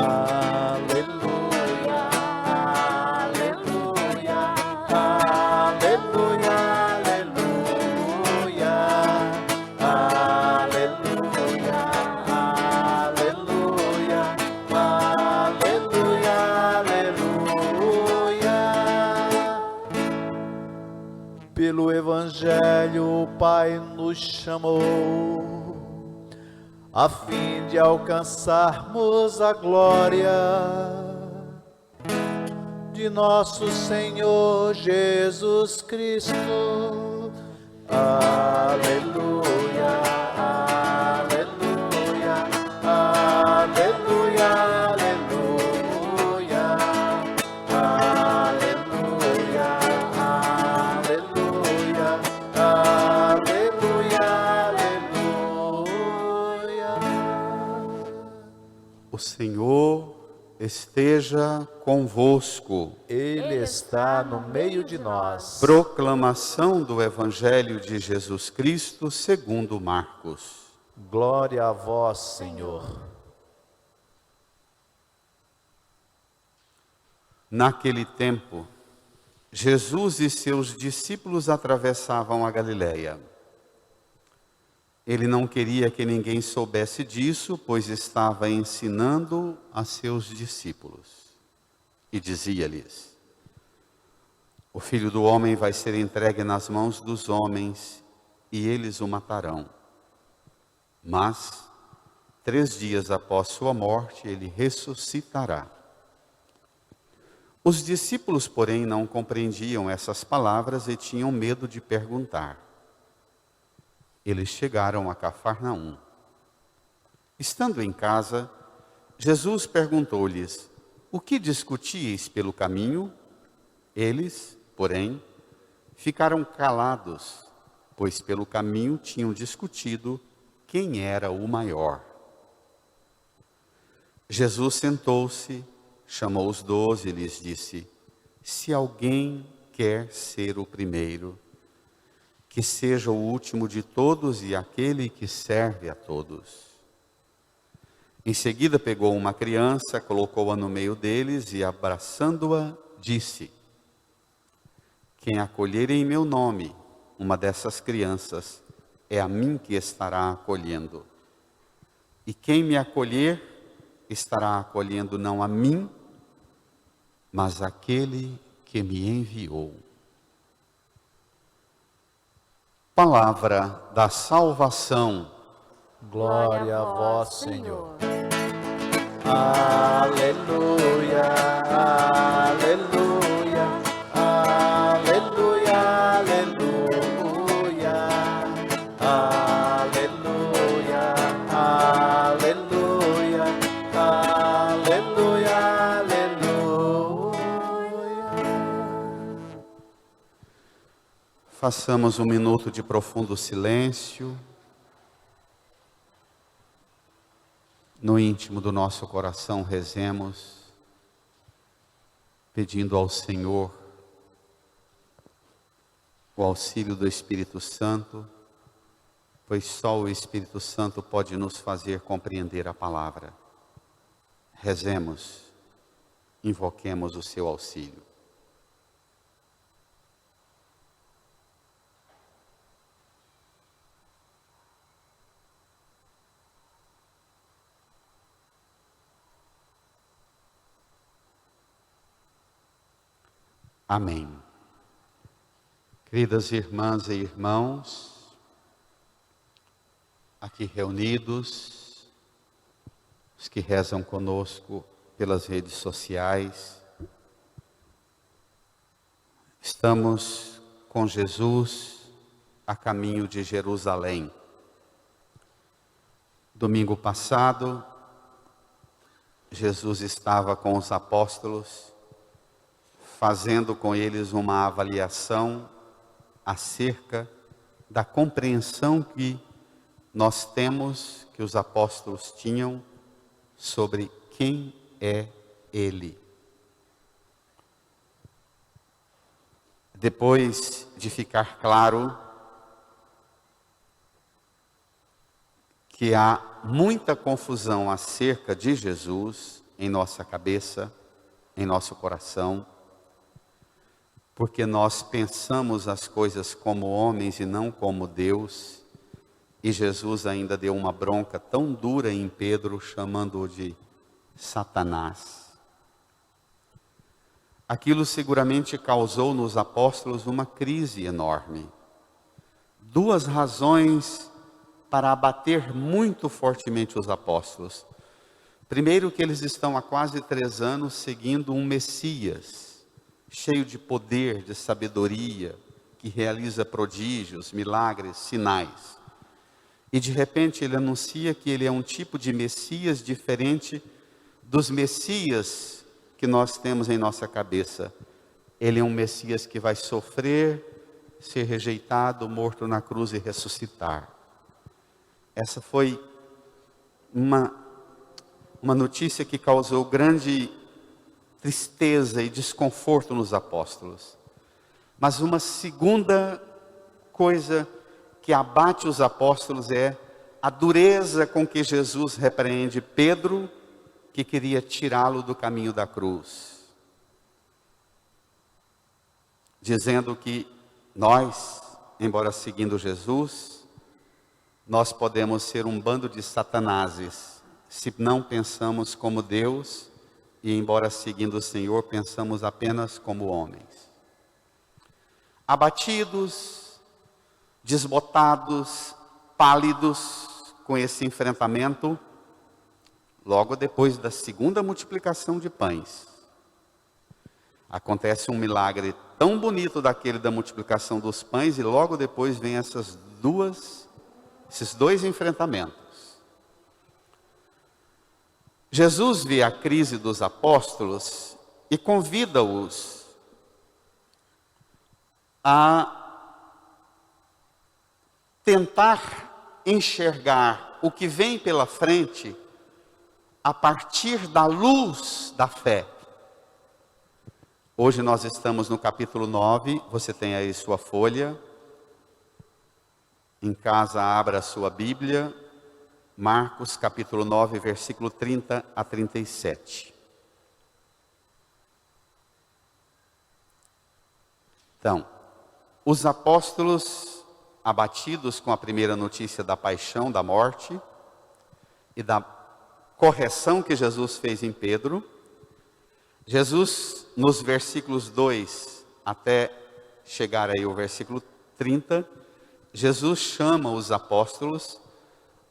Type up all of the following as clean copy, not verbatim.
aleluia, aleluia, aleluia, aleluia, aleluia, aleluia, aleluia, aleluia. Pelo Evangelho o Pai nos chamou, a fim de alcançarmos a glória de nosso Senhor Jesus Cristo. Aleluia, aleluia, aleluia, aleluia, aleluia, aleluia, aleluia, aleluia. O Senhor esteja convosco. Ele está no meio de nós. Proclamação do Evangelho de Jesus Cristo segundo Marcos. Glória a vós, Senhor. Naquele tempo, Jesus e seus discípulos atravessavam a Galileia. Ele não queria que ninguém soubesse disso, pois estava ensinando a seus discípulos. E dizia-lhes: o Filho do Homem vai ser entregue nas mãos dos homens, e eles o matarão. Mas, 3 dias após sua morte, ele ressuscitará. Os discípulos, porém, não compreendiam essas palavras e tinham medo de perguntar. Eles chegaram a Cafarnaum. Estando em casa, Jesus perguntou-lhes: o que discutíeis pelo caminho? Eles, porém, ficaram calados, pois pelo caminho tinham discutido quem era o maior. Jesus sentou-se, chamou os 12 e lhes disse: se alguém quer ser o primeiro, que seja o último de todos e aquele que serve a todos. Em seguida pegou uma criança, colocou-a no meio deles e, abraçando-a, disse: quem acolher em meu nome uma dessas crianças, é a mim que estará acolhendo. E quem me acolher, estará acolhendo não a mim, mas aquele que me enviou. Palavra da salvação. Glória a vós, Senhor. Aleluia, aleluia, aleluia, aleluia, aleluia, aleluia, aleluia, aleluia. Façamos um minuto de profundo silêncio. No íntimo do nosso coração, rezemos, pedindo ao Senhor o auxílio do Espírito Santo, pois só o Espírito Santo pode nos fazer compreender a palavra. Rezemos, invoquemos o seu auxílio. Amém. Queridas irmãs e irmãos, aqui reunidos, os que rezam conosco pelas redes sociais, estamos com Jesus a caminho de Jerusalém. Domingo passado, Jesus estava com os apóstolos, fazendo com eles uma avaliação acerca da compreensão que nós temos, que os apóstolos tinham, sobre quem é Ele. Depois de ficar claro que há muita confusão acerca de Jesus, em nossa cabeça, em nosso coração, porque nós pensamos as coisas como homens e não como Deus, e Jesus ainda deu uma bronca tão dura em Pedro, chamando-o de Satanás. Aquilo seguramente causou nos apóstolos uma crise enorme. Duas razões para abater muito fortemente os apóstolos. Primeiro, que eles estão há quase 3 anos seguindo um Messias, cheio de poder, de sabedoria, que realiza prodígios, milagres, sinais. E de repente ele anuncia que ele é um tipo de Messias diferente dos Messias que nós temos em nossa cabeça. Ele é um Messias que vai sofrer, ser rejeitado, morto na cruz e ressuscitar. Essa foi uma notícia que causou grande tristeza e desconforto nos apóstolos. Mas uma segunda coisa que abate os apóstolos é a dureza com que Jesus repreende Pedro, que queria tirá-lo do caminho da cruz, dizendo que nós, embora seguindo Jesus, nós podemos ser um bando de satanases, se não pensamos como Deus, e embora seguindo o Senhor, pensamos apenas como homens. Abatidos, desbotados, pálidos com esse enfrentamento, logo depois da segunda multiplicação de pães, acontece um milagre tão bonito daquele da multiplicação dos pães, e logo depois vem esses dois enfrentamentos. Jesus vê a crise dos apóstolos e convida-os a tentar enxergar o que vem pela frente a partir da luz da fé. Hoje nós estamos no capítulo 9, você tem aí sua folha. Em casa, abra a sua Bíblia, Marcos capítulo 9, versículo 30 a 37. Então, os apóstolos, abatidos com a primeira notícia da paixão, da morte e da correção que Jesus fez em Pedro, Jesus, nos versículos 2 até chegar aí ao versículo 30, Jesus chama os apóstolos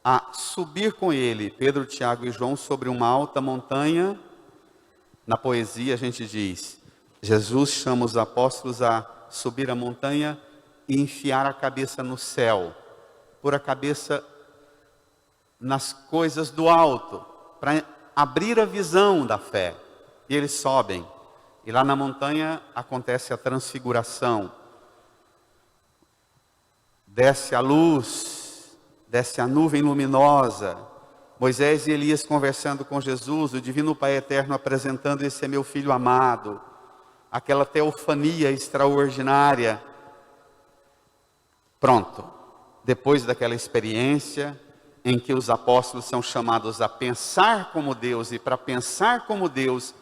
a subir com ele, Pedro, Tiago e João, sobre uma alta montanha. Na poesia a gente diz, Jesus chama os apóstolos a subir a montanha e enfiar a cabeça no céu, pôr a cabeça nas coisas do alto, para abrir a visão da fé. E eles sobem, e lá na montanha acontece a transfiguração. Desce a luz, desce a nuvem luminosa, Moisés e Elias conversando com Jesus, o Divino Pai Eterno apresentando: esse é meu Filho amado, aquela teofania extraordinária. Pronto, depois daquela experiência em que os apóstolos são chamados a pensar como Deus, e para pensar como Deus,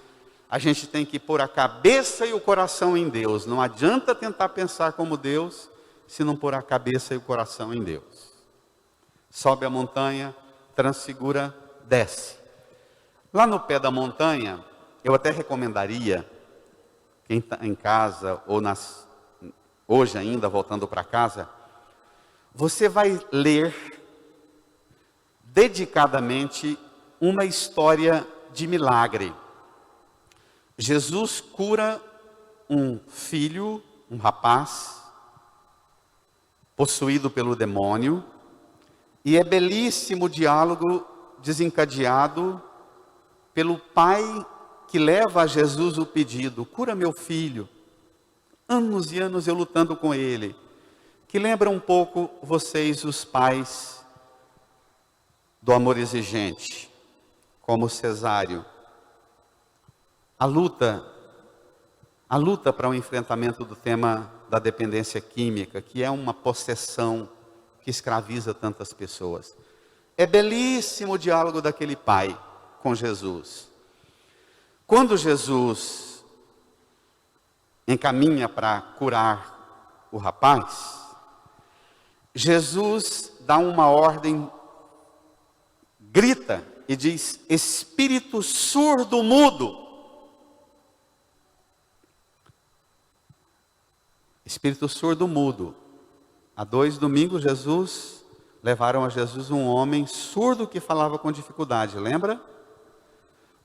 a gente tem que pôr a cabeça e o coração em Deus. Não adianta tentar pensar como Deus, se não pôr a cabeça e o coração em Deus. Sobe a montanha, transfigura, desce. Lá no pé da montanha, eu até recomendaria, quem está em casa, ou hoje ainda, voltando para casa, você vai ler dedicadamente uma história de milagre. Jesus cura um filho, um rapaz, possuído pelo demônio, e é belíssimo o diálogo desencadeado pelo pai que leva a Jesus o pedido: cura meu filho. Anos e anos eu lutando com ele. Que lembra um pouco vocês, os pais do amor exigente, como Cesário. A luta para o enfrentamento do tema da dependência química, que é uma possessão que escraviza tantas pessoas. É belíssimo o diálogo daquele pai com Jesus. Quando Jesus encaminha para curar o rapaz, Jesus dá uma ordem, grita e diz: espírito surdo mudo. Espírito surdo mudo. Há 2 domingos levaram a Jesus um homem surdo que falava com dificuldade, lembra?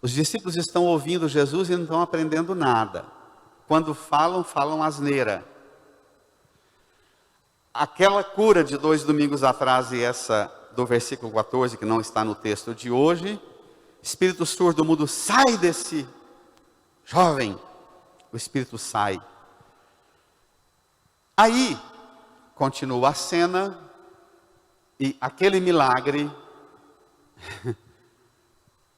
Os discípulos estão ouvindo Jesus e não estão aprendendo nada. Quando falam asneira. Aquela cura de 2 domingos atrás e essa do versículo 14, que não está no texto de hoje, espírito surdo mudo, sai desse jovem. O espírito sai. Aí, continua a cena, e aquele milagre,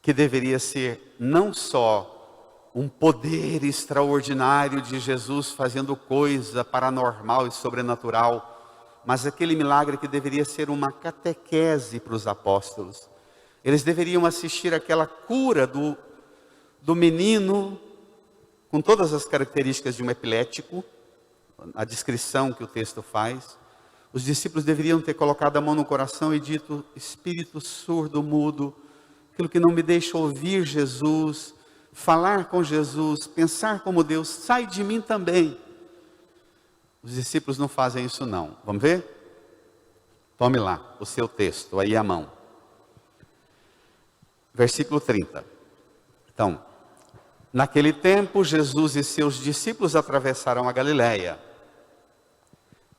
que deveria ser não só um poder extraordinário de Jesus fazendo coisa paranormal e sobrenatural, mas aquele milagre que deveria ser uma catequese para os apóstolos. Eles deveriam assistir aquela cura do menino, com todas as características de um epilético, a descrição que o texto faz. Os discípulos deveriam ter colocado a mão no coração e dito: espírito surdo, mudo, aquilo que não me deixa ouvir Jesus, falar com Jesus, pensar como Deus, sai de mim também. Os discípulos não fazem isso não. Vamos ver? Tome lá o seu texto, aí à mão. Versículo 30. Então, naquele tempo, Jesus e seus discípulos atravessaram a Galileia.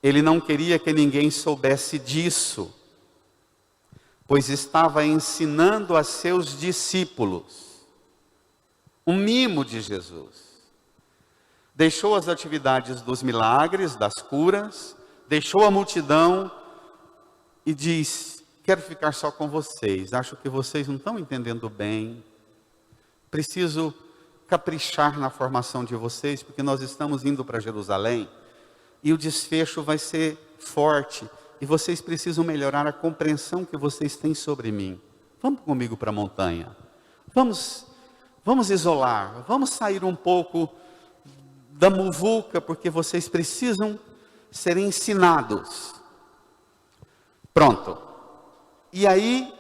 Ele não queria que ninguém soubesse disso, pois estava ensinando a seus discípulos. Um mimo de Jesus. Deixou as atividades dos milagres, das curas, deixou a multidão e diz: quero ficar só com vocês, acho que vocês não estão entendendo bem, preciso caprichar na formação de vocês, porque nós estamos indo para Jerusalém, e o desfecho vai ser forte, e vocês precisam melhorar a compreensão que vocês têm sobre mim. Vamos comigo para a montanha, vamos isolar, vamos sair um pouco da muvuca, porque vocês precisam ser ensinados. Pronto. E aí,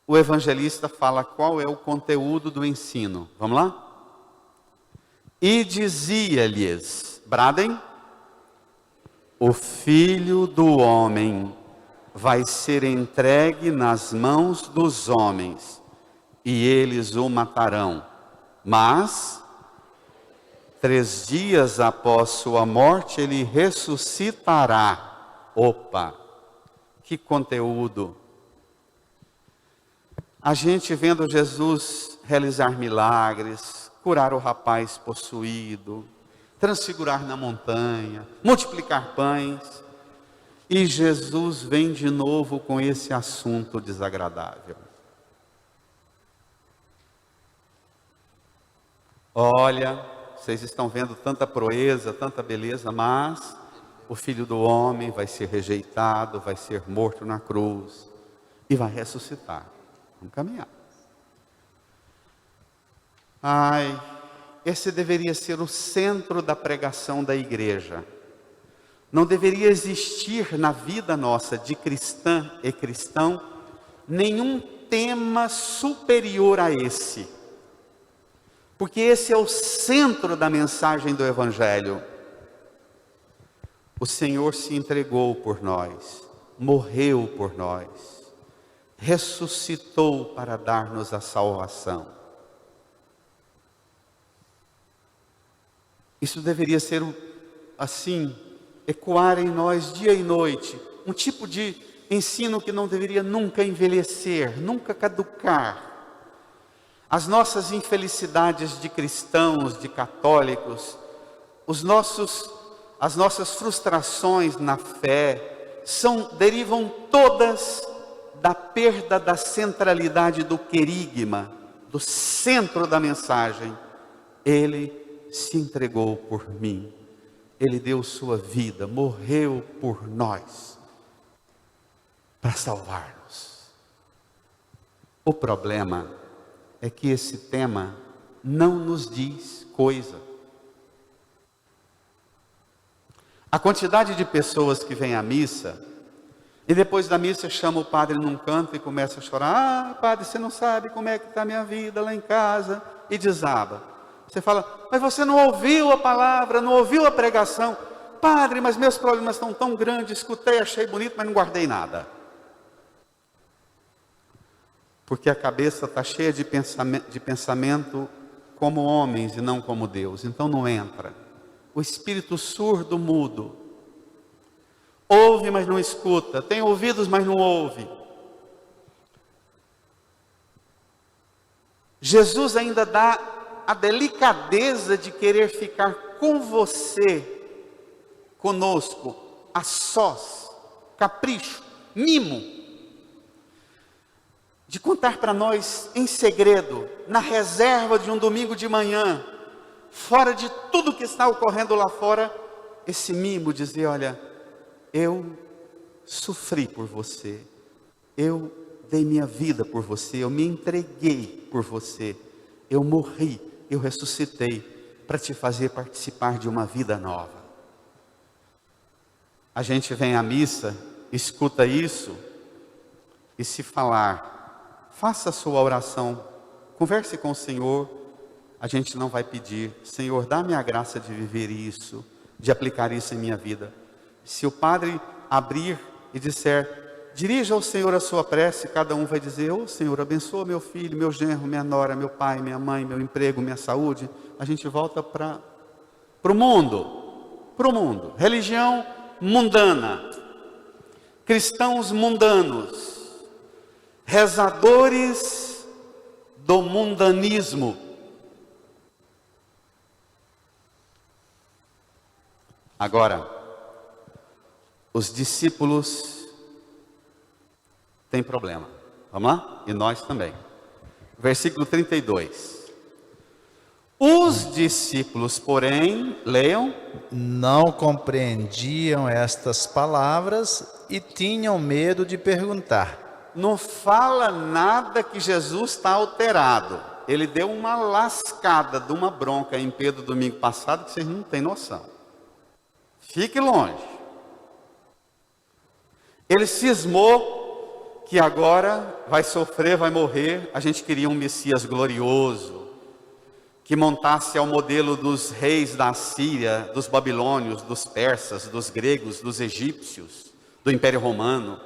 o evangelista fala qual é o conteúdo do ensino. Vamos lá? E dizia-lhes, bradem: o Filho do Homem vai ser entregue nas mãos dos homens, e eles o matarão. Mas 3 dias após sua morte, ele ressuscitará. Opa, que conteúdo! A gente vendo Jesus realizar milagres, curar o rapaz possuído, transfigurar na montanha, multiplicar pães, e Jesus vem de novo com esse assunto desagradável. Olha, vocês estão vendo tanta proeza, tanta beleza, mas o Filho do Homem vai ser rejeitado, vai ser morto na cruz e vai ressuscitar. Vamos caminhar. Ai, esse deveria ser o centro da pregação da igreja. Não deveria existir na vida nossa de cristã e cristão nenhum tema superior a esse. Porque esse é o centro da mensagem do Evangelho. O Senhor se entregou por nós, morreu por nós, ressuscitou para dar-nos a salvação. Isso deveria ser assim, ecoar em nós dia e noite, um tipo de ensino que não deveria nunca envelhecer, nunca caducar. As nossas infelicidades de cristãos, de católicos, as nossas frustrações na fé, derivam todas da perda da centralidade do querigma, do centro da mensagem. Ele se entregou por mim, Ele deu sua vida, morreu por nós, para salvar-nos. O problema é que esse tema não nos diz coisa. A quantidade de pessoas que vêm à missa, e depois da missa chama o padre num canto e começa a chorar. Ah, padre, você não sabe como é que está a minha vida lá em casa. E desaba. Você fala, mas você não ouviu a palavra, não ouviu a pregação. Padre, mas meus problemas estão tão grandes, escutei, achei bonito, mas não guardei nada. Porque a cabeça está cheia de pensamento como homens e não como Deus. Então não entra. O espírito surdo, mudo. Ouve, mas não escuta. Tem ouvidos, mas não ouve. Jesus ainda dá a delicadeza de querer ficar com você, conosco, a sós, capricho, mimo, de contar para nós em segredo, na reserva de um domingo de manhã, fora de tudo que está ocorrendo lá fora, esse mimo, dizer, olha, eu sofri por você, eu dei minha vida por você, eu me entreguei por você, eu morri, eu ressuscitei para te fazer participar de uma vida nova. A gente vem à missa, escuta isso, e se falar, faça a sua oração, converse com o Senhor, a gente não vai pedir, Senhor, dá-me a graça de viver isso, de aplicar isso em minha vida. Se o padre abrir e disser, dirija ao Senhor a sua prece, cada um vai dizer, ô Senhor, abençoa meu filho, meu genro, minha nora, meu pai, minha mãe, meu emprego, minha saúde. A gente volta para o mundo, religião mundana, cristãos mundanos, rezadores do mundanismo. Agora, os discípulos têm problema. Vamos lá? E nós também. Versículo 32. Os discípulos, porém, leiam. Não compreendiam estas palavras e tinham medo de perguntar. Não fala nada que Jesus está alterado. Ele deu uma lascada de uma bronca em Pedro domingo passado que vocês não têm noção. Fique longe. Ele cismou que agora vai sofrer, vai morrer. A gente queria um Messias glorioso, que montasse ao modelo dos reis da Síria, dos babilônios, dos persas, dos gregos, dos egípcios, do Império Romano,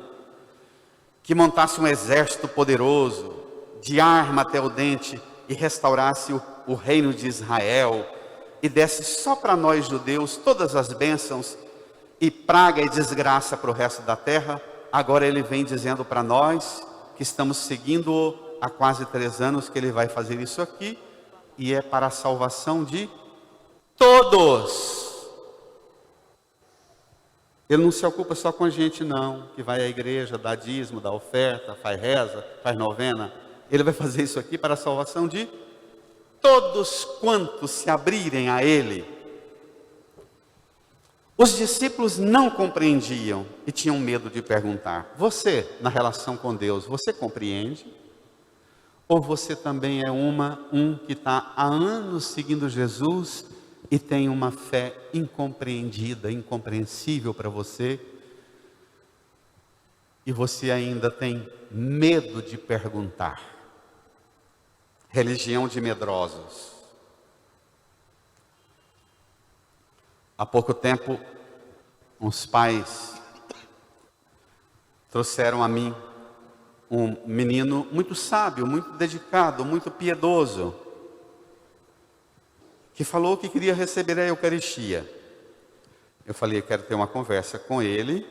que montasse um exército poderoso, de arma até o dente, e restaurasse o reino de Israel, e desse só para nós judeus todas as bênçãos, e praga e desgraça para o resto da terra. Agora ele vem dizendo para nós, que estamos seguindo-o há quase 3 anos, que ele vai fazer isso aqui, e é para a salvação de todos. Ele não se ocupa só com a gente não, que vai à igreja, dá dízimo, dá oferta, faz reza, faz novena. Ele vai fazer isso aqui para a salvação de todos quantos se abrirem a ele. Os discípulos não compreendiam e tinham medo de perguntar. Você, na relação com Deus, você compreende? Ou você também é um que está há anos seguindo Jesus e tem uma fé incompreendida, incompreensível para você? E você ainda tem medo de perguntar. Religião de medrosos. Há pouco tempo, uns pais trouxeram a mim um menino muito sábio, muito dedicado, muito piedoso, que falou que queria receber a Eucaristia. Eu falei, eu quero ter uma conversa com ele,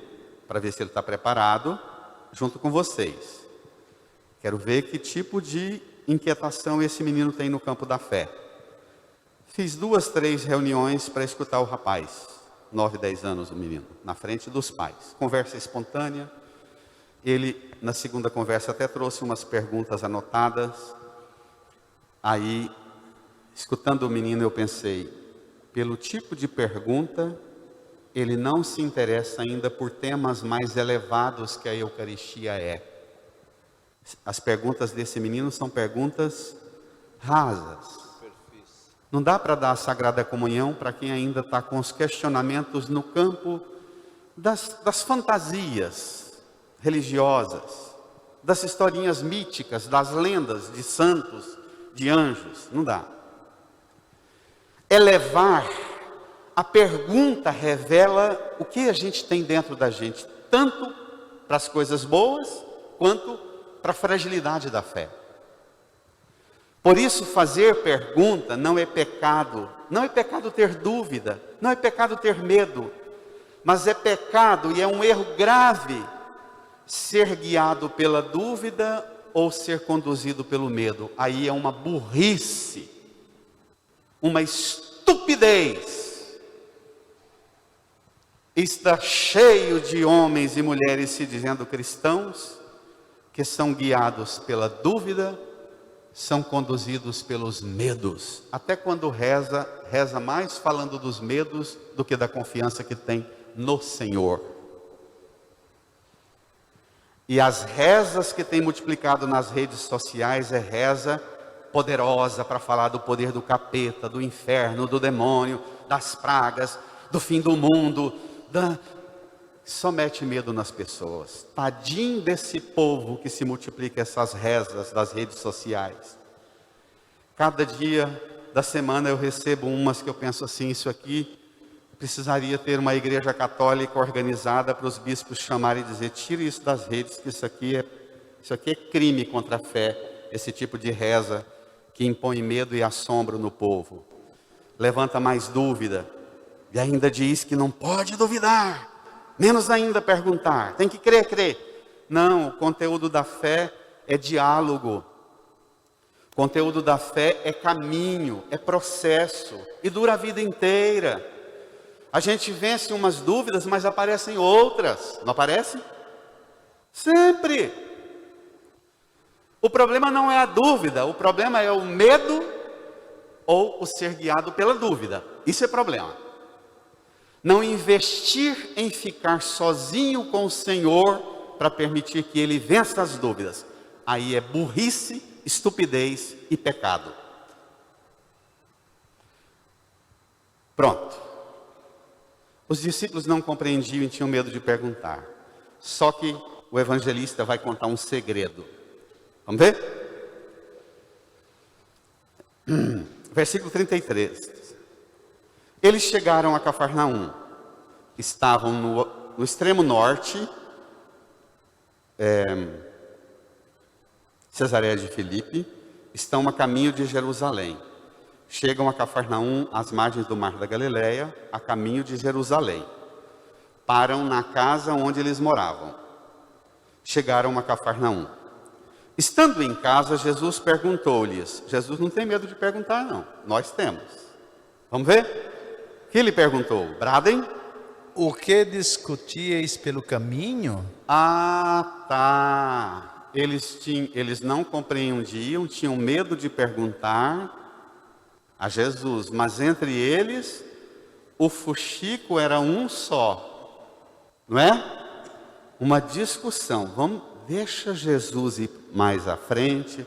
para ver se ele está preparado, junto com vocês. Quero ver que tipo de inquietação esse menino tem no campo da fé. Fiz 2, 3 reuniões para escutar o rapaz, 9, 10 anos o menino, na frente dos pais. Conversa espontânea. Ele, na segunda conversa, até trouxe umas perguntas anotadas. Aí, escutando o menino, eu pensei, pelo tipo de pergunta, ele não se interessa ainda por temas mais elevados que a Eucaristia é. As perguntas desse menino são perguntas rasas. Não dá para dar a Sagrada Comunhão para quem ainda está com os questionamentos no campo das fantasias religiosas, das historinhas míticas, das lendas de santos, de anjos. Não dá. Elevar, a pergunta revela o que a gente tem dentro da gente, tanto para as coisas boas, quanto para a fragilidade da fé. Por isso, fazer pergunta não é pecado. Não é pecado ter dúvida, não é pecado ter medo, mas é pecado e é um erro grave ser guiado pela dúvida ou ser conduzido pelo medo. Aí é uma burrice, uma estupidez. Está cheio de homens e mulheres se dizendo cristãos, que são guiados pela dúvida, são conduzidos pelos medos. Até quando reza mais falando dos medos do que da confiança que tem no Senhor. E as rezas que tem multiplicado nas redes sociais é reza poderosa para falar do poder do capeta, do inferno, do demônio, das pragas, do fim do mundo, só mete medo nas pessoas. Tadinho desse povo que se multiplica essas rezas das redes sociais. Cada dia da semana eu recebo umas que eu penso assim, isso aqui precisaria ter uma igreja católica organizada para os bispos chamarem e dizer, tire isso das redes, que isso aqui é crime contra a fé, esse tipo de reza que impõe medo e assombro no povo. Levanta mais dúvida, e ainda diz que não pode duvidar, menos ainda perguntar, tem que crer. Não, o conteúdo da fé é diálogo. O conteúdo da fé é caminho, é processo, e dura a vida inteira. A gente vence umas dúvidas, mas aparecem outras, não aparece? Sempre. O problema não é a dúvida, o problema é o medo ou o ser guiado pela dúvida. Isso é problema. Não investir em ficar sozinho com o Senhor para permitir que Ele vença as dúvidas. Aí é burrice, estupidez e pecado. Pronto. Os discípulos não compreendiam e tinham medo de perguntar. Só que o evangelista vai contar um segredo. Vamos ver? Versículo 33. Eles chegaram a Cafarnaum. Estavam no extremo norte, Cesareia de Filipe. Estão a caminho de Jerusalém. Chegam a Cafarnaum, às margens do Mar da Galileia, a caminho de Jerusalém. Param na casa onde eles moravam. Chegaram a Cafarnaum. Estando em casa, Jesus perguntou-lhes. Jesus não tem medo de perguntar, não. Nós temos. Vamos ver? O que ele perguntou? Bradem? O que discutíeis pelo caminho? Ah, tá. Eles não compreendiam, tinham medo de perguntar a Jesus. Mas entre eles, o fuxico era um só. Não é? Uma discussão. Deixa Jesus ir mais à frente.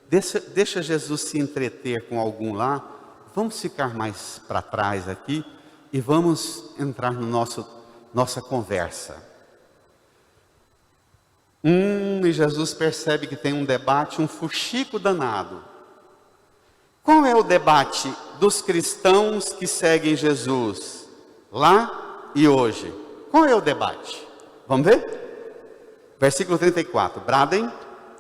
Deixa Jesus se entreter com algum lá. Vamos ficar mais para trás aqui e vamos entrar no nossa conversa. E Jesus percebe que tem um debate, um fuxico danado. Qual é o debate dos cristãos que seguem Jesus lá e hoje? Qual é o debate? Vamos ver? Versículo 34. Bradem.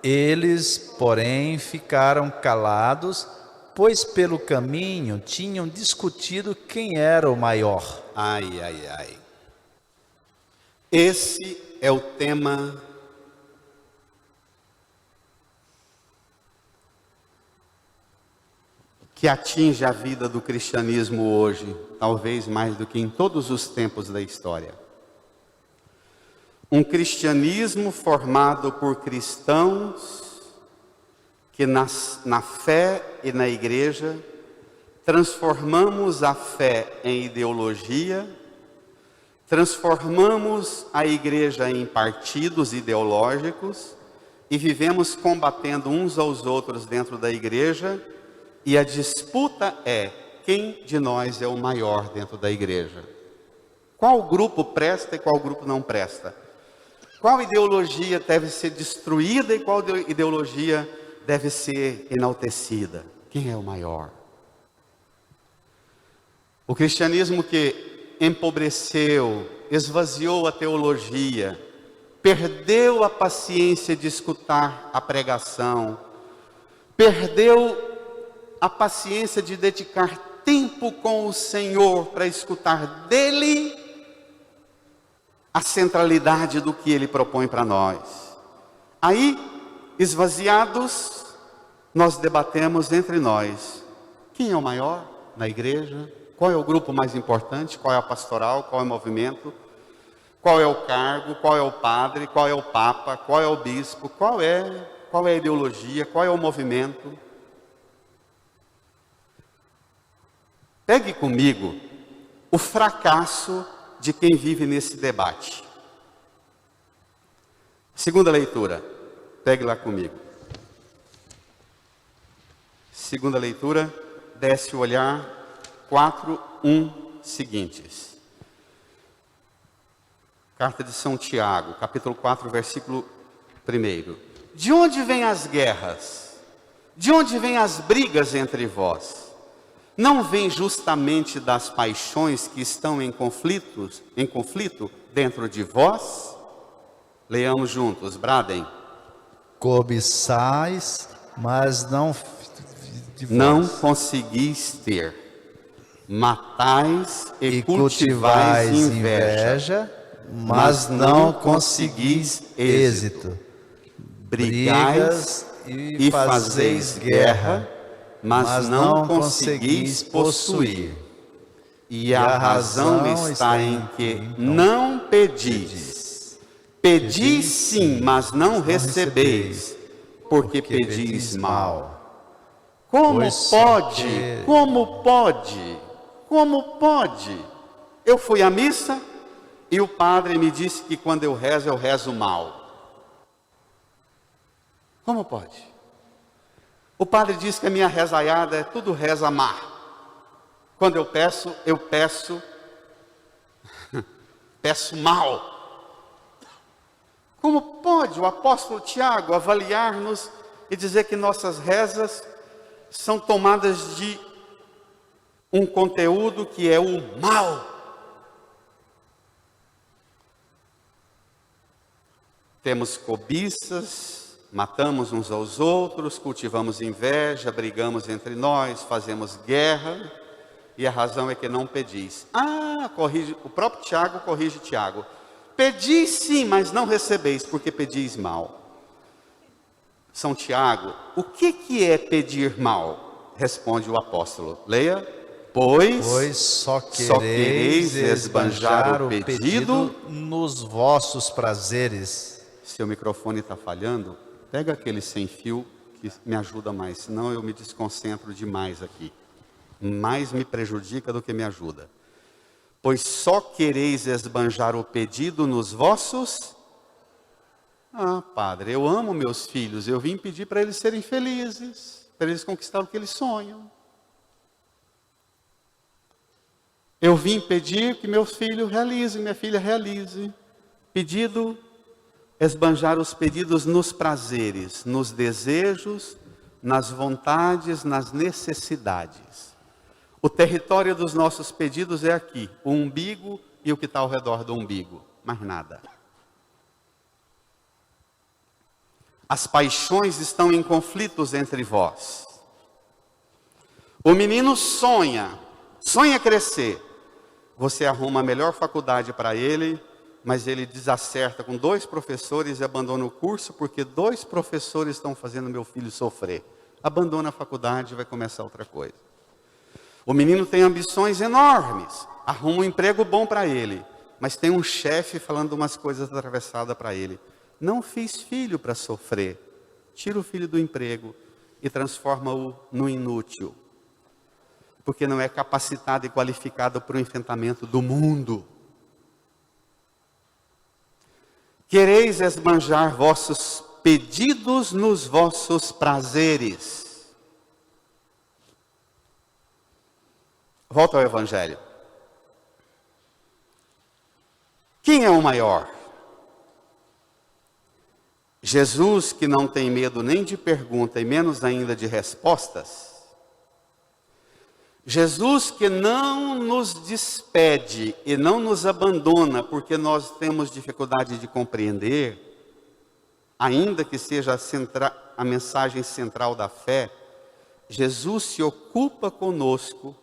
Eles, porém, ficaram calados, pois pelo caminho tinham discutido quem era o maior. Ai, ai, ai. Esse é o tema que atinge a vida do cristianismo hoje, talvez mais do que em todos os tempos da história. Um cristianismo formado por cristãos que na fé e na igreja transformamos a fé em ideologia, transformamos a igreja em partidos ideológicos e vivemos combatendo uns aos outros dentro da igreja E a disputa é: quem de nós é o maior dentro da igreja? Qual grupo presta e qual grupo não presta? Qual ideologia deve ser destruída e qual ideologia deve ser enaltecida? Quem é o maior? O cristianismo que empobreceu, esvaziou a teologia, perdeu a paciência de escutar a pregação, perdeu a paciência de dedicar tempo com o Senhor para escutar dele a centralidade do que ele propõe para nós. Aí, esvaziados, nós debatemos entre nós: quem é o maior na igreja? Qual é o grupo mais importante? Qual é a pastoral? Qual é o movimento? Qual é o cargo? Qual é o padre? Qual é o papa? Qual é o bispo? Qual é a ideologia? Qual é o movimento? Pegue comigo o fracasso de quem vive nesse debate. Segunda leitura, pegue lá comigo. Segunda leitura, desce o olhar, 4:1 seguintes. Carta de São Tiago, capítulo 4, versículo 1. De onde vêm as guerras? De onde vêm as brigas entre vós? Não vem justamente das paixões que estão em conflito dentro de vós? Leamos juntos, bradem. Cobiçais, mas não não conseguis ter. Matais e cultivais inveja, mas não conseguis êxito. Brigais e fazeis guerra, mas não conseguis possuir. E a razão está em que não pedis. Pedis sim, mas não recebeis, porque pedis mal. Como pode? Como pode? Como pode? Eu fui à missa e o padre me disse que quando eu rezo mal. Como pode? O padre diz que a minha rezaiada é tudo reza má. Quando eu peço mal. Como pode o apóstolo Tiago avaliar-nos e dizer que nossas rezas são tomadas de um conteúdo que é o mal? Temos cobiças, matamos uns aos outros, cultivamos inveja, brigamos entre nós, fazemos guerra, e a razão é que não pedis. Corrige, o próprio Tiago corrige Tiago. Pedis sim, mas não recebeis, porque pedis mal. São Tiago, o que é pedir mal? Responde o apóstolo. Leia. Pois só quereis esbanjar o pedido nos vossos prazeres. Seu microfone está falhando? Pega aquele sem fio que me ajuda mais, senão eu me desconcentro demais aqui. Mais me prejudica do que me ajuda. Pois só quereis esbanjar o pedido nos vossos... padre, eu amo meus filhos, eu vim pedir para eles serem felizes, para eles conquistarem o que eles sonham. Eu vim pedir que meu filho realize, minha filha realize. Pedido, esbanjar os pedidos nos prazeres, nos desejos, nas vontades, nas necessidades. O território dos nossos pedidos é aqui, o umbigo e o que está ao redor do umbigo, mais nada. As paixões estão em conflitos entre vós. O menino sonha crescer. Você arruma a melhor faculdade para ele, mas ele desacerta com 2 professores e abandona o curso, porque 2 professores estão fazendo meu filho sofrer. Abandona a faculdade e vai começar outra coisa. O menino tem ambições enormes, arruma um emprego bom para ele, mas tem um chefe falando umas coisas atravessadas para ele. Não fiz filho para sofrer. Tira o filho do emprego e transforma-o no inútil, porque não é capacitado e qualificado para o enfrentamento do mundo. Quereis esbanjar vossos pedidos nos vossos prazeres. Volta ao Evangelho. Quem é o maior? Jesus, que não tem medo nem de pergunta e menos ainda de respostas. Jesus que não nos despede e não nos abandona porque nós temos dificuldade de compreender, ainda que seja a mensagem central da fé, Jesus se ocupa conosco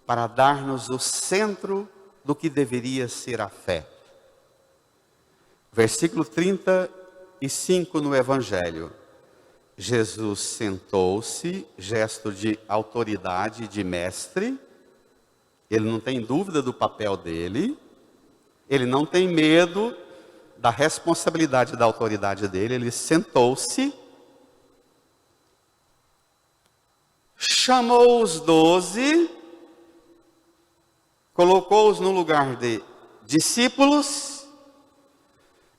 para dar-nos o centro do que deveria ser a fé. Versículo 35 no Evangelho. Jesus sentou-se, gesto de autoridade, de mestre. Ele não tem dúvida do papel dele. Ele não tem medo da responsabilidade da autoridade dele. Ele sentou-se, chamou os 12, colocou-os no lugar de discípulos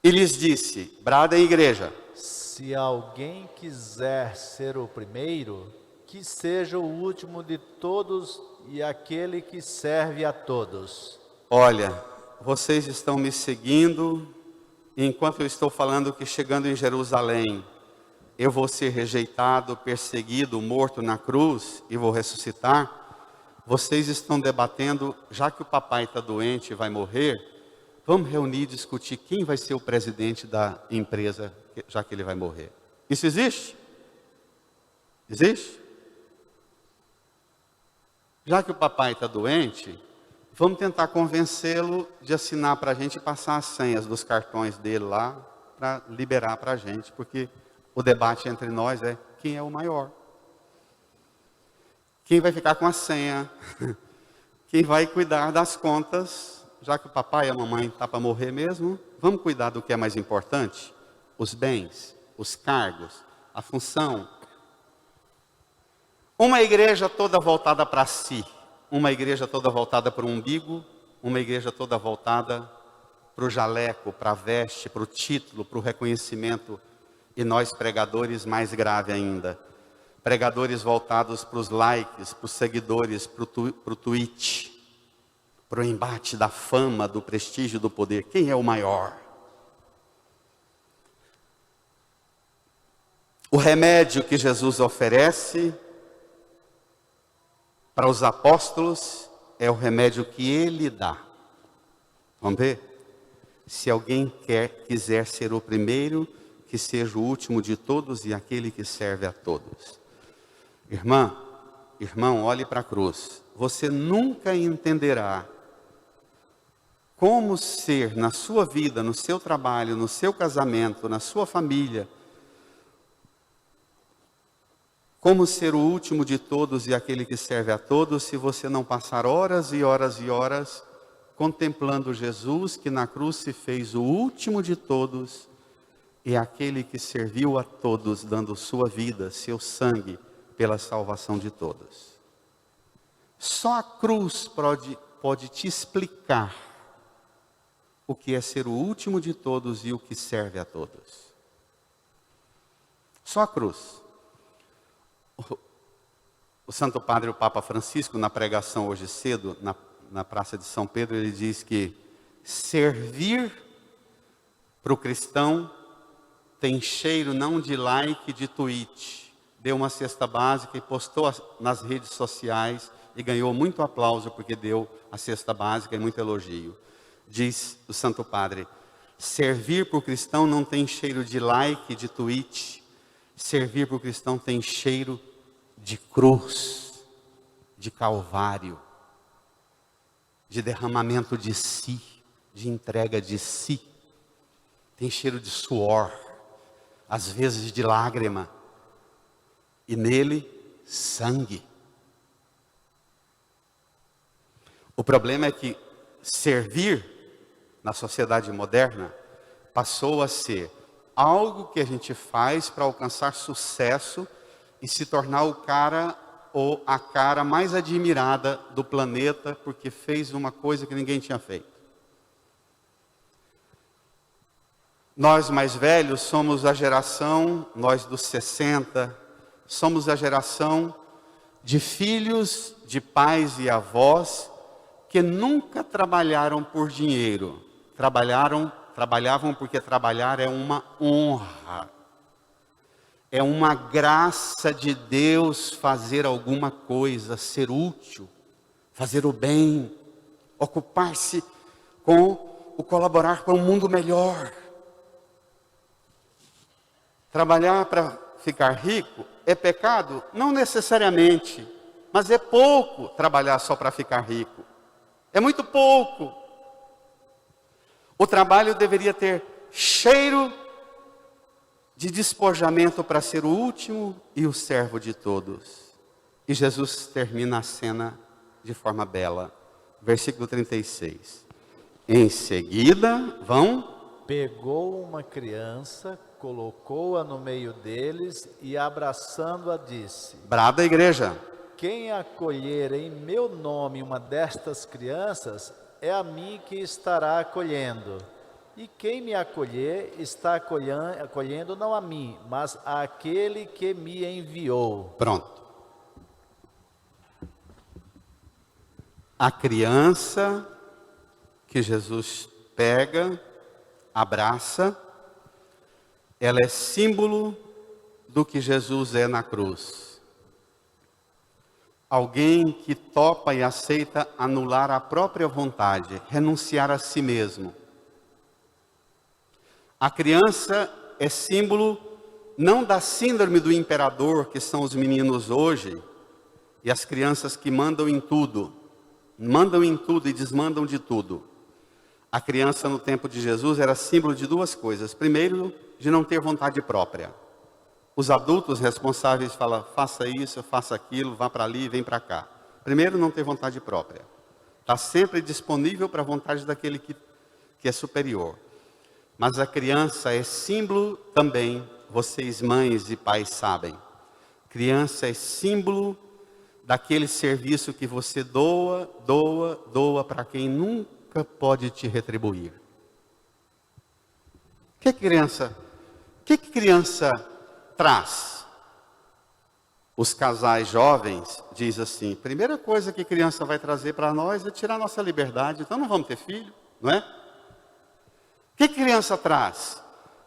e lhes disse: bradem, igreja. Se alguém quiser ser o primeiro, que seja o último de todos e aquele que serve a todos. Olha, vocês estão me seguindo, enquanto eu estou falando que chegando em Jerusalém, eu vou ser rejeitado, perseguido, morto na cruz e vou ressuscitar. Vocês estão debatendo, já que o papai está doente e vai morrer, vamos reunir e discutir quem vai ser o presidente da empresa, já que ele vai morrer. Isso existe? Existe? Já que o papai está doente, vamos tentar convencê-lo de assinar para a gente e passar as senhas dos cartões dele lá, para liberar para a gente, porque o debate entre nós é quem é o maior. Quem vai ficar com a senha? Quem vai cuidar das contas? Já que o papai e a mamãe estão para morrer mesmo, vamos cuidar do que é mais importante? Os bens, os cargos, a função. Uma igreja toda voltada para si, uma igreja toda voltada para o umbigo, uma igreja toda voltada para o jaleco, para a veste, para o título, para o reconhecimento. E nós pregadores, mais grave ainda, pregadores voltados para os likes, para os seguidores, para o tweet, para o embate da fama, do prestígio, do poder. Quem é o maior? O remédio que Jesus oferece para os apóstolos é o remédio que ele dá. Vamos ver? Se alguém quiser ser o primeiro, que seja o último de todos e aquele que serve a todos. Irmão, olhe para a cruz. Você nunca entenderá como ser na sua vida, no seu trabalho, no seu casamento, na sua família, como ser o último de todos e aquele que serve a todos, se você não passar horas e horas e horas contemplando Jesus, que na cruz se fez o último de todos e aquele que serviu a todos, dando sua vida, seu sangue, pela salvação de todos. Só a cruz pode te explicar o que é ser o último de todos e o que serve a todos. Só a cruz. O Santo Padre, o Papa Francisco, na pregação hoje cedo, na Praça de São Pedro, ele diz que servir para o cristão tem cheiro não de like, de tweet. Deu uma cesta básica e postou nas redes sociais e ganhou muito aplauso porque deu a cesta básica e muito elogio. Diz o Santo Padre, servir para o cristão não tem cheiro de like, de tweet. Servir para o cristão tem cheiro de cruz, de calvário, de derramamento de si, de entrega de si. Tem cheiro de suor, às vezes de lágrima, e nele, sangue. O problema é que servir na sociedade moderna passou a ser algo que a gente faz para alcançar sucesso e se tornar o cara ou a cara mais admirada do planeta porque fez uma coisa que ninguém tinha feito. Nós mais velhos somos a geração, nós dos 60, somos a geração de filhos de pais e avós que nunca trabalharam por dinheiro. Trabalhavam porque trabalhar é uma honra. É uma graça de Deus fazer alguma coisa, ser útil, fazer o bem, ocupar-se com o colaborar para um mundo melhor. Trabalhar para ficar rico é pecado? Não necessariamente, mas é pouco trabalhar só para ficar rico. É muito pouco. O trabalho deveria ter cheiro de despojamento para ser o último e o servo de todos. E Jesus termina a cena de forma bela. Versículo 36. Em seguida, pegou uma criança, colocou-a no meio deles e abraçando-a disse: brada a igreja. Quem acolher em meu nome uma destas crianças, é a mim que estará acolhendo. E quem me acolher, está acolhendo não a mim, mas àquele que me enviou. Pronto. A criança que Jesus pega, abraça, ela é símbolo do que Jesus é na cruz. Alguém que topa e aceita anular a própria vontade, renunciar a si mesmo. A criança é símbolo não da síndrome do imperador, que são os meninos hoje, e as crianças que mandam em tudo e desmandam de tudo. A criança no tempo de Jesus era símbolo de duas coisas. Primeiro, de não ter vontade própria. Os adultos responsáveis falam, faça isso, faça aquilo, vá para ali, vem para cá. Primeiro, não ter vontade própria. Está sempre disponível para a vontade daquele que é superior. Mas a criança é símbolo também, vocês mães e pais sabem. Criança é símbolo daquele serviço que você doa para quem nunca pode te retribuir. O que criança traz? Os casais jovens diz assim, primeira coisa que criança vai trazer para nós é tirar nossa liberdade, então não vamos ter filho, não é? O que criança traz?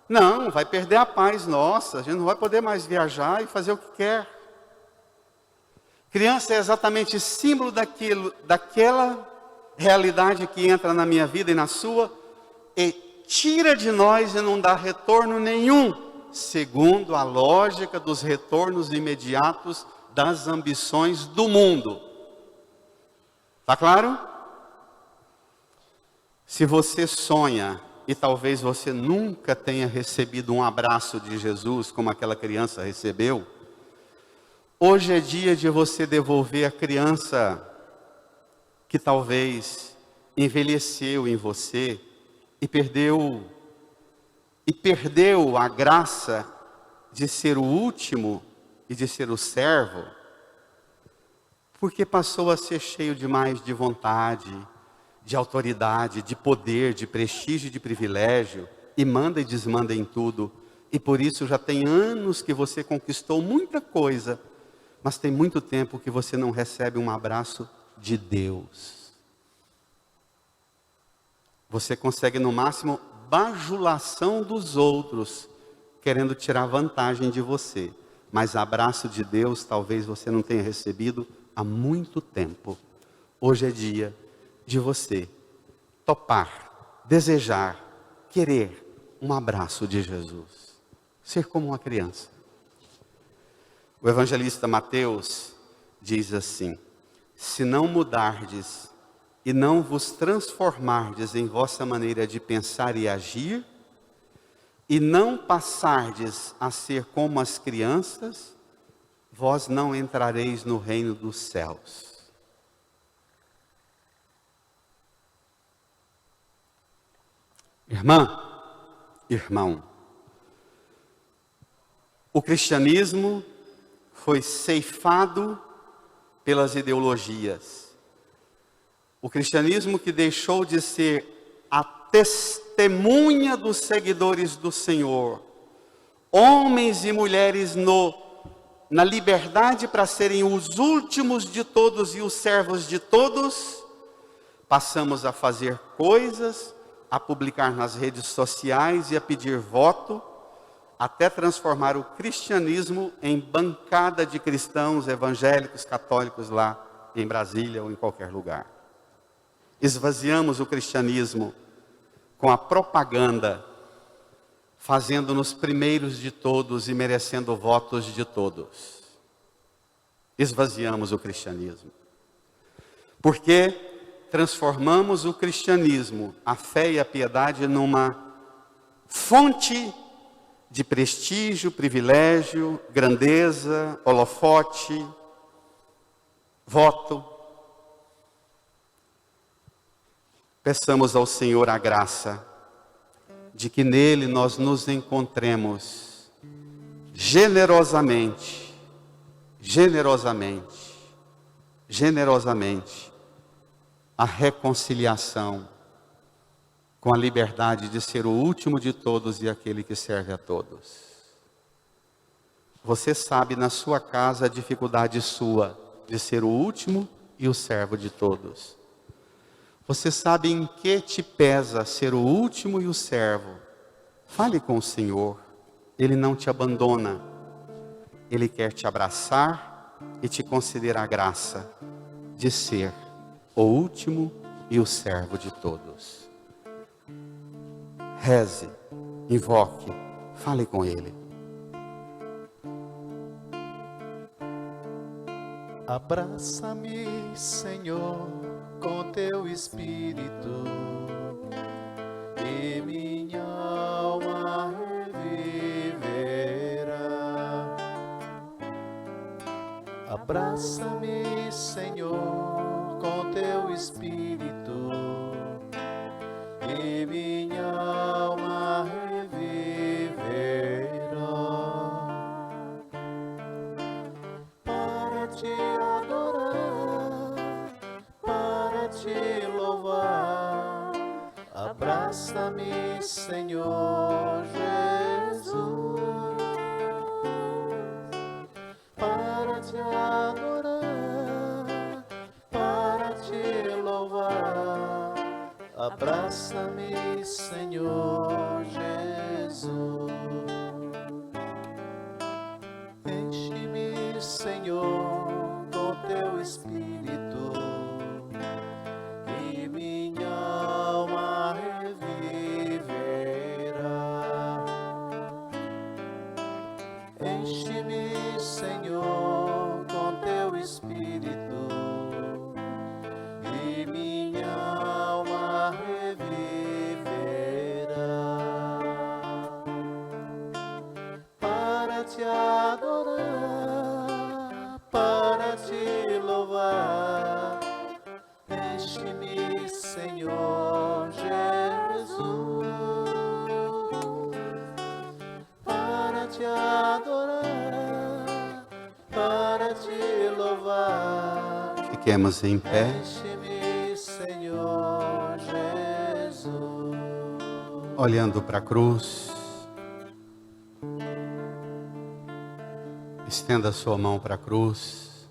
Não, vai perder a paz nossa, a gente não vai poder mais viajar e fazer o que quer. Criança é exatamente símbolo daquela realidade que entra na minha vida e na sua, e tira de nós e não dá retorno nenhum, segundo a lógica dos retornos imediatos das ambições do mundo. Está claro? Se você sonha, e talvez você nunca tenha recebido um abraço de Jesus como aquela criança recebeu, hoje é dia de você devolver a criança que talvez envelheceu em você e perdeu a graça de ser o último e de ser o servo, porque passou a ser cheio demais de vontade, de autoridade, de poder, de prestígio e de privilégio, e manda e desmanda em tudo, e por isso já tem anos que você conquistou muita coisa, mas tem muito tempo que você não recebe um abraço de Deus. Você consegue no máximo bajulação dos outros, querendo tirar vantagem de você, mas abraço de Deus talvez você não tenha recebido há muito tempo. Hoje é dia de você topar, desejar, querer um abraço de Jesus. Ser como uma criança. O evangelista Mateus diz assim, se não mudardes e não vos transformardes em vossa maneira de pensar e agir, e não passardes a ser como as crianças, vós não entrareis no reino dos céus. Irmã, irmão, o cristianismo foi ceifado pelas ideologias. O cristianismo que deixou de ser a testemunha dos seguidores do Senhor, homens e mulheres na liberdade para serem os últimos de todos e os servos de todos, passamos a fazer coisas, a publicar nas redes sociais e a pedir voto, até transformar o cristianismo em bancada de cristãos evangélicos, católicos lá em Brasília ou em qualquer lugar. Esvaziamos o cristianismo com a propaganda, fazendo-nos primeiros de todos e merecendo votos de todos. Esvaziamos o cristianismo. Porque transformamos o cristianismo, a fé e a piedade, numa fonte de prestígio, privilégio, grandeza, holofote, voto. Peçamos ao Senhor a graça de que nele nós nos encontremos generosamente, a reconciliação com a liberdade de ser o último de todos e aquele que serve a todos. Você sabe na sua casa a dificuldade sua de ser o último e o servo de todos. Você sabe em que te pesa ser o último e o servo. Fale com o Senhor. Ele não te abandona. Ele quer te abraçar e te conceder a graça de ser o último e o servo de todos. Reze, invoque, fale com Ele. Abraça-me, Senhor, com teu Espírito, e minha alma reviverá. Abraça-me, Senhor, com teu Espírito, e minha alma reviverá. Para te adorar, para te louvar, abraça-me, Senhor Jesus. Para te adorar, para te louvar, abraça-me, Senhor Jesus. Enche-me, Senhor, com teu Espírito, e minha alma reviverá. Enche-me, Senhor, com teu Espírito, e minha alma reviverá. Para te adorar, para te louvar, enche-me, Senhor Jesus. Para te adorar, para te louvar, Fiquemos em pé. enche-me, Senhor Jesus. Olhando para a cruz. Estenda a sua mão para a cruz.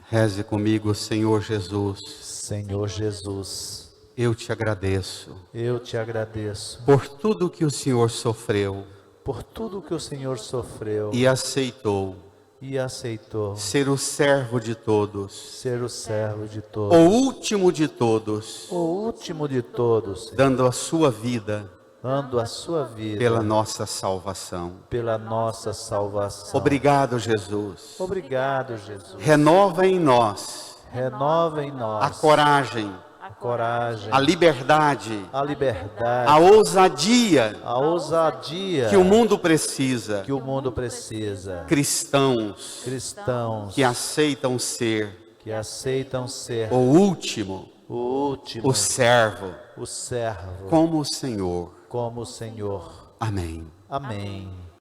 Reze comigo, Senhor Jesus. Senhor Jesus, Eu te agradeço eu te agradeço por tudo que o Senhor sofreu por tudo que o Senhor sofreu e aceitou e aceitou ser o servo de todos, ser o servo de o todos, último de todos, o último de todos, dando a sua vida dando a sua vida pela nossa salvação. pela nossa salvação. Obrigado, Jesus. Obrigado, Jesus. Renova em nós Renova em nós a coragem, a coragem, a liberdade, a liberdade, a ousadia a ousadia que o mundo precisa. que o mundo precisa. Cristãos Cristãos que aceitam ser que aceitam ser o último, o último, o servo, o servo, como o Senhor. como o Senhor. Amém. Amém.